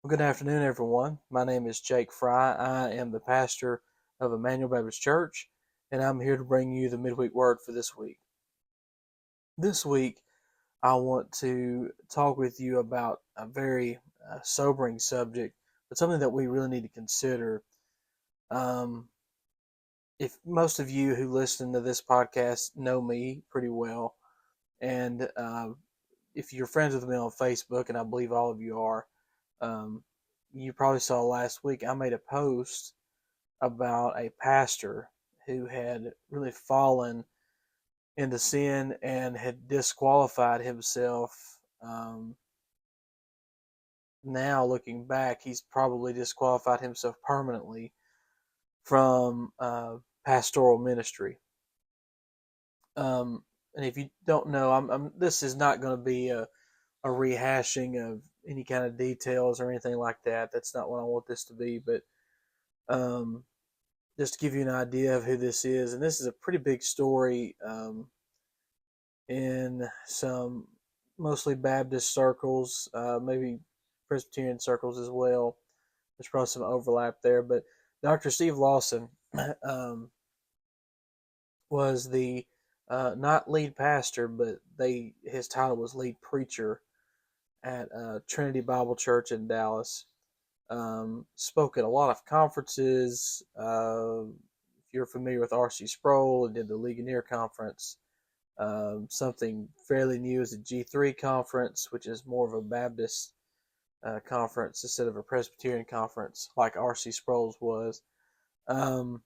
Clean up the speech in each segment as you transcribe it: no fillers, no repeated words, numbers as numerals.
Well, good afternoon, everyone. My name is Jake Fry. I am the pastor of Emmanuel Baptist Church, and I'm here to bring you the midweek word for this week. This week, I want to talk with you about a very sobering subject, but something that we really need to consider. Um, if most of you who listen to this podcast know me pretty well, and if you're friends with me on Facebook, and I believe all of you are, um, you probably saw last week I made a post about a pastor who had really fallen into sin and had disqualified himself. Now, looking back, he's probably disqualified himself permanently from pastoral ministry. And if you don't know, this is not going to be a rehashing of any kind of details or anything like that. That's not what I want this to be. But um, just to give you an idea of who this is, and this is a pretty big story in some mostly Baptist circles, maybe Presbyterian circles as well. There's probably some overlap there, but Dr. Steve Lawson um, was the not lead pastor, but his title was lead preacher at Trinity Bible Church in Dallas. Spoke at a lot of conferences. If you're familiar with R.C. Sproul, and did the Ligonier Conference. Something fairly new is the G3 conference, which is more of a Baptist conference instead of a Presbyterian conference, like R.C. Sproul's was. Um,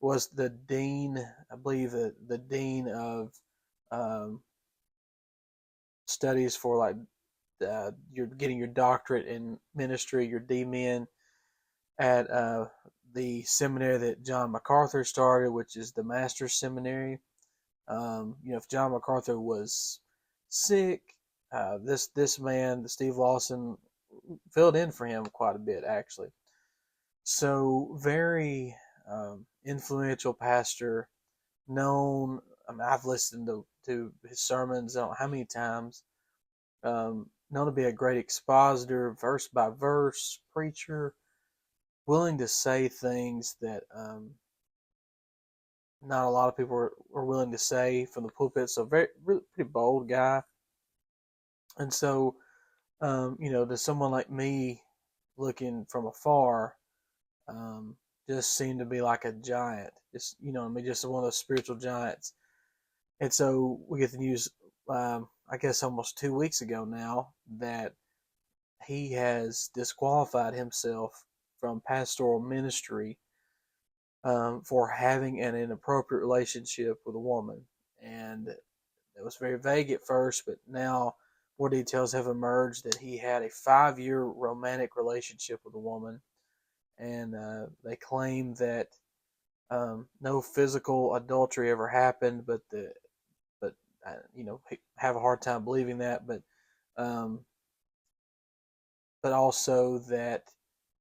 was the dean, I believe, the dean of um, studies for like you're getting your doctorate in ministry, your DMin at the seminary that John MacArthur started, which is the Master's Seminary. If John MacArthur was sick, this man, Steve Lawson, filled in for him quite a bit actually. So very influential pastor, known. I mean, I've listened to his sermons. I don't know how many times. Known to be a great expositor, verse by verse preacher, willing to say things that not a lot of people are willing to say from the pulpit. So very, really, pretty bold guy. And so, to someone like me looking from afar, just seemed to be like a giant. Just, just one of those spiritual giants. And so we get the news, I guess almost 2 weeks ago now, that he has disqualified himself from pastoral ministry for having an inappropriate relationship with a woman. And it was very vague at first, but now more details have emerged that he had a 5-year romantic relationship with a woman, and they claim that no physical adultery ever happened, but have a hard time believing that, um, but also that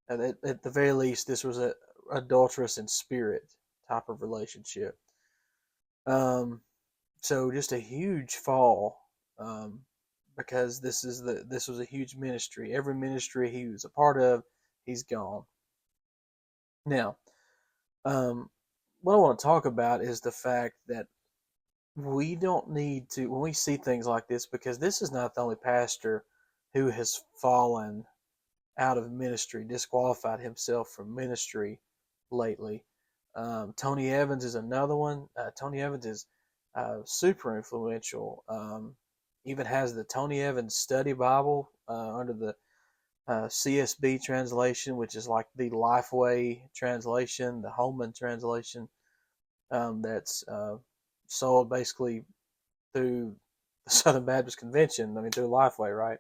at the very least this was a adulterous in spirit type of relationship. Um, so just a huge fall, because this was a huge ministry. Every ministry he was a part of, he's gone. Now, um, what I want to talk about is the fact that we don't need to, when we see things like this, because this is not the only pastor who has fallen out of ministry, disqualified himself from ministry lately. Tony Evans is another one. Tony Evans is super influential. Even has the Tony Evans Study Bible under the CSB translation, which is like the Lifeway translation, the Holman translation, that's sold basically through the Southern Baptist Convention. I mean, through Lifeway, right?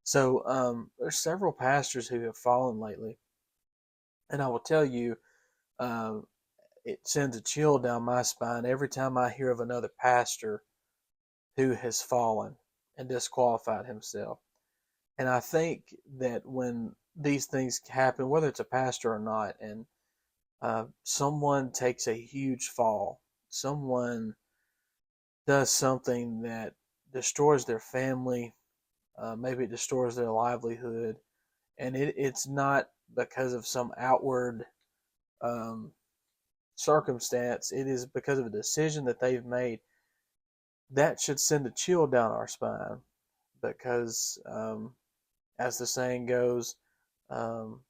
So there's several pastors who have fallen lately, and I will tell you, um, it sends a chill down my spine every time I hear of another pastor who has fallen and disqualified himself. And I think that when these things happen, whether it's a pastor or not, and someone takes a huge fall, someone does something that destroys their family, maybe it destroys their livelihood, And it's not because of some outward um, circumstance. It is because of a decision that they've made. That should send a chill down our spine because, as the saying goes, um,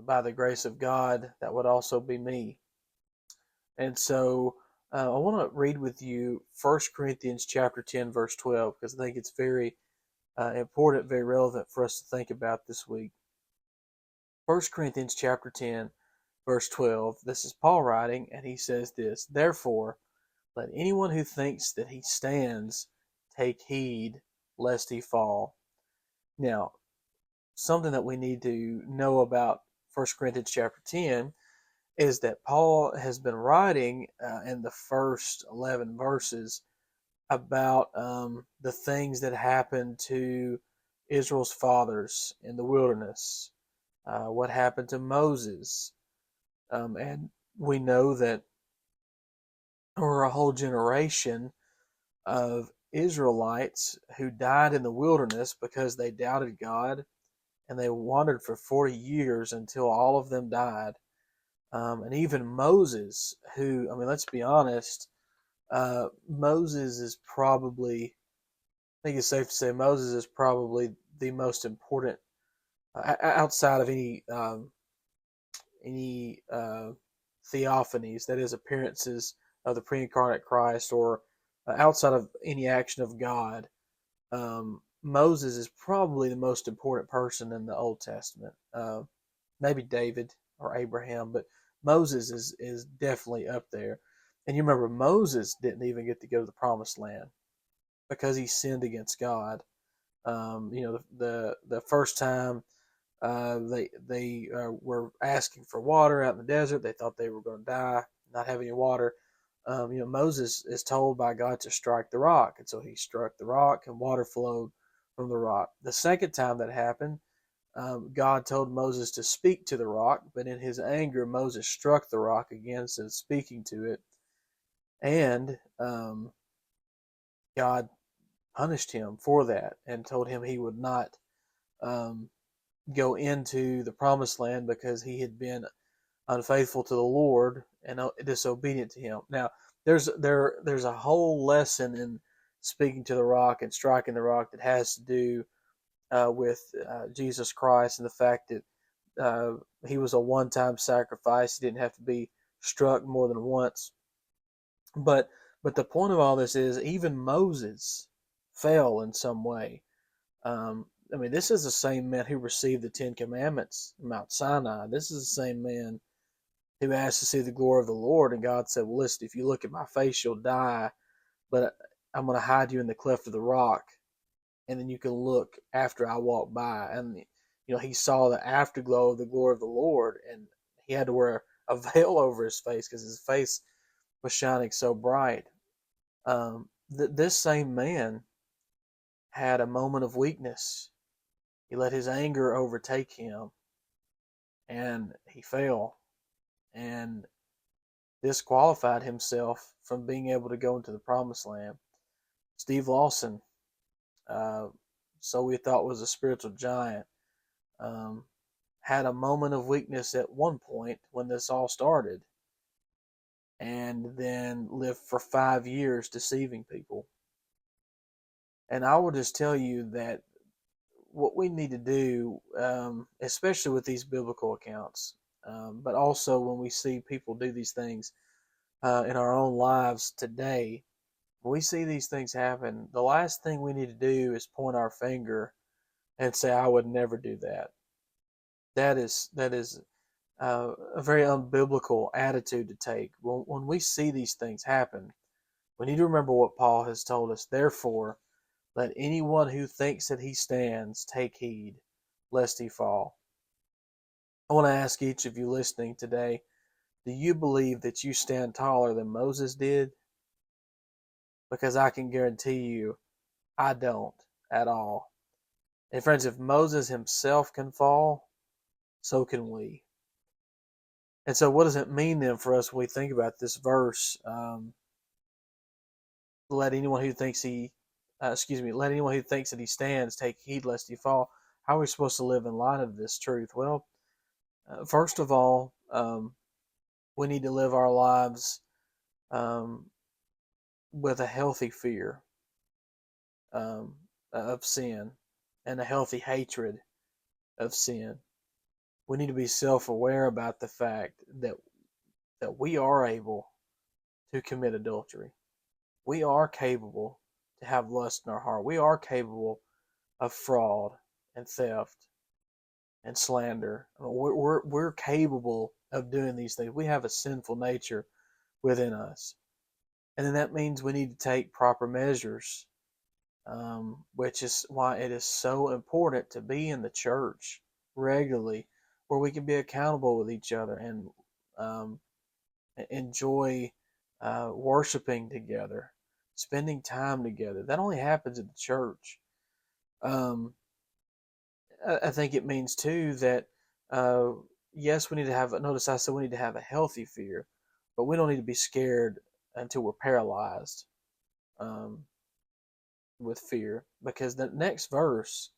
by the grace of God, that would also be me. And so I want to read with you 1 Corinthians chapter 10, verse 12, because I think it's very important, very relevant for us to think about this week. 1 Corinthians chapter 10, verse 12, this is Paul writing, and he says this, "Therefore, let anyone who thinks that he stands take heed lest he fall." Now, something that we need to know about 1 Corinthians chapter 10 is that Paul has been writing in the first 11 verses about the things that happened to Israel's fathers in the wilderness, what happened to Moses. And we know that there were a whole generation of Israelites who died in the wilderness because they doubted God, and they wandered for 40 years until all of them died. And even Moses, who, I mean, let's be honest, Moses is probably, I think it's safe to say, Moses is probably the most important, outside of any theophanies, that is, appearances of the pre-incarnate Christ, or outside of any action of God. Moses is probably the most important person in the Old Testament. Maybe David or Abraham, but Moses is definitely up there. And you remember, Moses didn't even get to go to the promised land because he sinned against God. The first time they were asking for water out in the desert, they thought they were going to die, not have any water. Moses is told by God to strike the rock, and so he struck the rock, and water flowed from the rock. The second time that happened, God told Moses to speak to the rock, but in his anger, Moses struck the rock again instead of speaking to it, and God punished him for that and told him he would not um, go into the promised land because he had been unfaithful to the Lord and disobedient to him. Now, there's a whole lesson in speaking to the rock and striking the rock that has to do with Jesus Christ, and the fact that he was a one-time sacrifice. He didn't have to be struck more than once. But the point of all this is, even Moses fell in some way. I mean, this is the same man who received the Ten Commandments in Mount Sinai. This is the same man who asked to see the glory of the Lord, and God said, "Well, listen, if you look at my face, you'll die, but I'm going to hide you in the cleft of the rock, and then you can look after I walk by." And he saw the afterglow of the glory of the Lord, and he had to wear a veil over his face because his face was shining so bright. This same man had a moment of weakness. He let his anger overtake him, and he fell, and disqualified himself from being able to go into the promised land. Steve Lawson, so we thought was a spiritual giant, um, had a moment of weakness at one point when this all started, and then lived for 5 years deceiving people. And I will just tell you that what we need to do, especially with these biblical accounts, but also when we see people do these things in our own lives today, when we see these things happen, the last thing we need to do is point our finger and say, "I would never do that." That is a very unbiblical attitude to take. When we see these things happen, we need to remember what Paul has told us. "Therefore, let anyone who thinks that he stands take heed, lest he fall." I want to ask each of you listening today, do you believe that you stand taller than Moses did? Because I can guarantee you, I don't at all. And friends, if Moses himself can fall, so can we. And so what does it mean then for us when we think about this verse? Let anyone who thinks let anyone who thinks that he stands take heed lest he fall. how are we supposed to live in light of this truth? Well, first of all, we need to live our lives um, with a healthy fear um, of sin and a healthy hatred of sin. We need to be self-aware about the fact that we are able to commit adultery. We are capable to have lust in our heart. We are capable of fraud and theft and slander. I mean, we're capable of doing these things. We have a sinful nature within us. And then that means we need to take proper measures, which is why it is so important to be in the church regularly, where we can be accountable with each other and um, enjoy worshiping together, spending time together. That only happens at the church. Um, I think it means too that uh, yes, we need to have. Notice I said we need to have a healthy fear, but we don't need to be scared until we're paralyzed um, with fear. Because the next verse,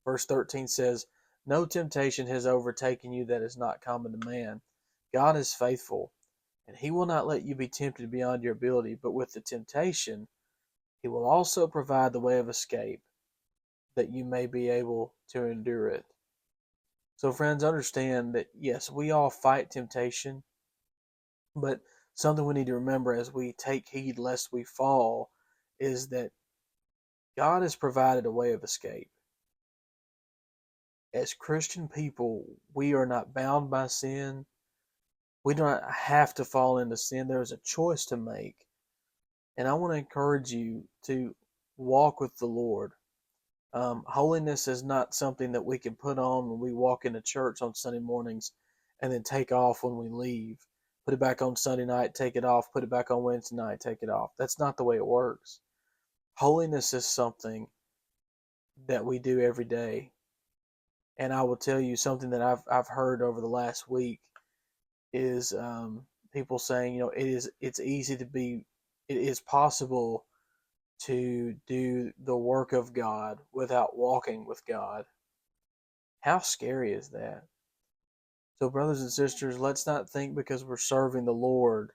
verse 13 says, "No temptation has overtaken you that is not common to man. God is faithful, and He will not let you be tempted beyond your ability. But with the temptation, He will also provide the way of escape, that you may be able to endure it." So, friends, understand that yes, we all fight temptation, but something we need to remember as we take heed lest we fall is that God has provided a way of escape. As Christian people, we are not bound by sin. We do not have to fall into sin. There is a choice to make. And I want to encourage you to walk with the Lord. Holiness is not something that we can put on when we walk into church on Sunday mornings and then take off when we leave. Put it back on Sunday night, take it off. Put it back on Wednesday night, take it off. That's not the way it works. Holiness is something that we do every day. And I will tell you something that I've heard over the last week is people saying, it's easy to be, it is possible to do the work of God without walking with God. How scary is that? So, brothers and sisters, let's not think because we're serving the Lord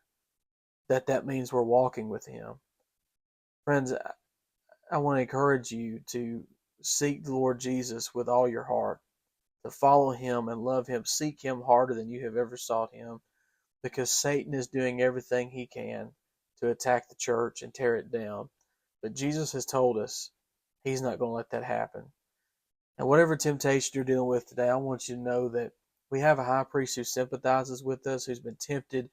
that means we're walking with Him. Friends, I want to encourage you to seek the Lord Jesus with all your heart, to follow Him and love Him. Seek Him harder than you have ever sought Him, because Satan is doing everything he can to attack the church and tear it down. But Jesus has told us He's not going to let that happen. And whatever temptation you're dealing with today, I want you to know that we have a high priest who sympathizes with us, who's been tempted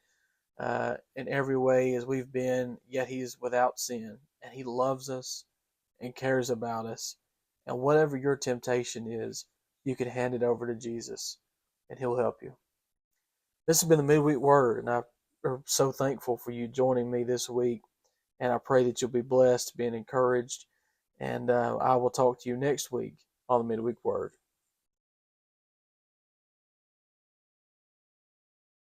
in every way as we've been, yet He is without sin. And He loves us and cares about us. And whatever your temptation is, you can hand it over to Jesus, and He'll help you. This has been the Midweek Word, and I'm so thankful for you joining me this week. And I pray that you'll be blessed, being encouraged. And I will talk to you next week on the Midweek Word.